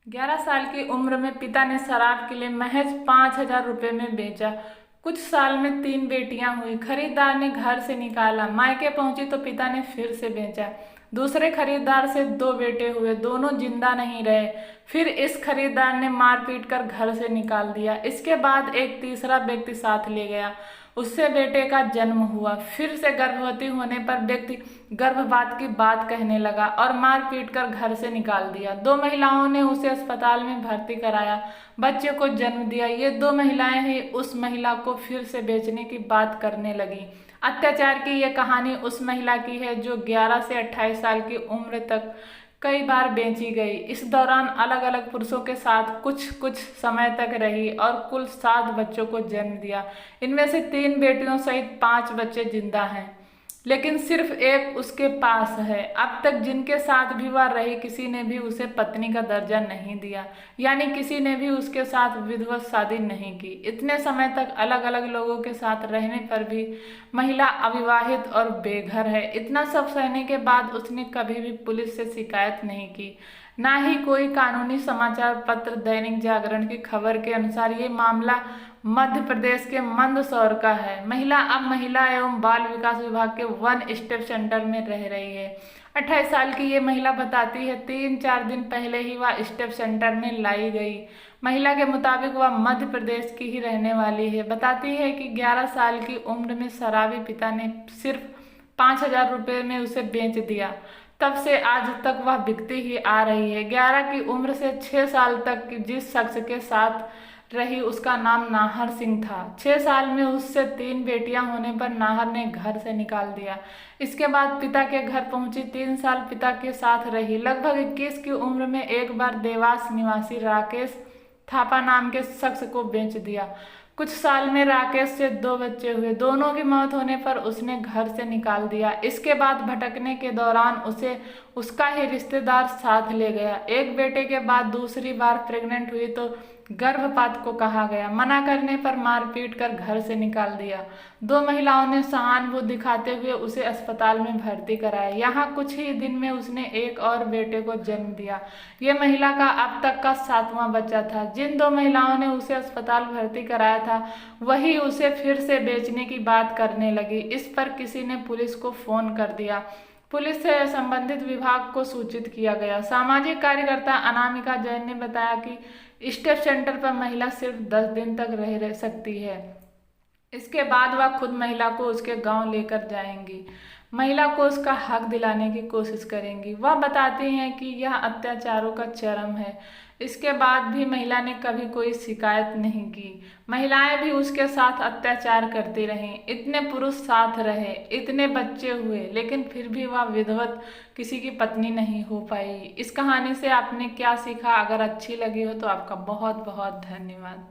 11 साल की उम्र में पिता ने शराब के लिए महज 5,000 रुपये में बेचा। कुछ साल में 3 बेटियां हुई। खरीदार ने घर से निकाला, मायके पहुंची तो पिता ने फिर से बेचा। दूसरे खरीदार से 2 बेटे हुए, दोनों जिंदा नहीं रहे। फिर इस खरीदार ने मार पीट कर घर से निकाल दिया। इसके बाद एक तीसरा व्यक्ति साथ ले गया, उससे बेटे का जन्म हुआ। फिर से गर्भवती होने पर व्यक्ति गर्भपात की बात कहने लगा और मार पीट कर घर से निकाल दिया। 2 महिलाओं ने उसे अस्पताल में भर्ती कराया, बच्चे को जन्म दिया। ये 2 महिलाएं ही उस महिला को फिर से बेचने की बात करने लगी। अत्याचार की ये कहानी उस महिला की है जो 11 से 28 साल की उम्र तक कई बार बेची गई। इस दौरान अलग अलग पुरुषों के साथ कुछ कुछ समय तक रही और कुल 7 बच्चों को जन्म दिया। इनमें से 3 बेटियों सहित 5 बच्चे जिंदा हैं, लेकिन सिर्फ एक उसके पास है। अब तक जिनके साथ भी वह रही, किसी ने भी उसे पत्नी का दर्जा नहीं दिया, यानी किसी ने भी उसके साथ विधिवत शादी नहीं की। इतने समय तक अलग अलग लोगों के साथ रहने पर भी महिला अविवाहित और बेघर है। इतना सब सहने के बाद उसने कभी भी पुलिस से शिकायत नहीं की, ना ही कोई कानूनी समाचार पत्र। दैनिक जागरण की खबर के अनुसार ये मामला मध्य प्रदेश के मंदसौर का है। महिला अब महिला एवं बाल विकास विभाग के 1 स्टेप सेंटर में रह रही है। 28 साल की ये महिला बताती है 3-4 दिन पहले ही वह स्टेप सेंटर में लाई गई। महिला के मुताबिक वह मध्य प्रदेश की ही रहने वाली है। बताती है कि 11 साल की उम्र में शराबी पिता ने सिर्फ 5,000 रुपये में उसे बेच दिया। तब से आज तक वह बिकती ही आ रही है। 11 की उम्र से 6 साल तक जिस शख्स के साथ रही उसका नाम नाहर सिंह था। 6 साल में उससे 3 बेटियां होने पर नाहर ने घर से निकाल दिया। इसके बाद पिता के घर पहुंची, 3 साल पिता के साथ रही। लगभग 21 की उम्र में एक बार देवास निवासी राकेश थापा नाम के शख्स को बेच दिया। कुछ साल में राकेश से 2 बच्चे हुए। दोनों की मौत होने पर उसने घर से निकाल दिया। इसके बाद भटकने के दौरान उसे उसका ही रिश्तेदार साथ ले गया। एक बेटे के बाद दूसरी बार प्रेग्नेंट हुई तो गर्भपात को कहा गया। मना करने पर मारपीट कर घर से निकाल दिया। 2 महिलाओं ने सहानुभूति दिखाते हुए उसे अस्पताल में भर्ती कराया। यहाँ कुछ ही दिन में उसने एक और बेटे को जन्म दिया। ये महिला का अब तक का 7वां बच्चा था। जिन 2 महिलाओं ने उसे अस्पताल भर्ती कराया था, वही उसे फिर से बेचने की बात करने लगी। इस पर किसी ने पुलिस को फोन कर दिया। पुलिस से संबंधित विभाग को सूचित किया गया। सामाजिक कार्यकर्ता अनामिका जैन ने बताया कि स्टेप सेंटर पर महिला सिर्फ 10 दिन तक रह सकती है। इसके बाद वह खुद महिला को उसके गांव लेकर जाएंगी, महिला को उसका हक दिलाने की कोशिश करेंगी। वह बताती हैं कि यह अत्याचारों का चरम है। इसके बाद भी महिला ने कभी कोई शिकायत नहीं की। महिलाएं भी उसके साथ अत्याचार करती रहीं। इतने पुरुष साथ रहे, इतने बच्चे हुए, लेकिन फिर भी वह विधवत किसी की पत्नी नहीं हो पाई। इस कहानी से आपने क्या सीखा? अगर अच्छी लगी हो तो आपका बहुत बहुत धन्यवाद।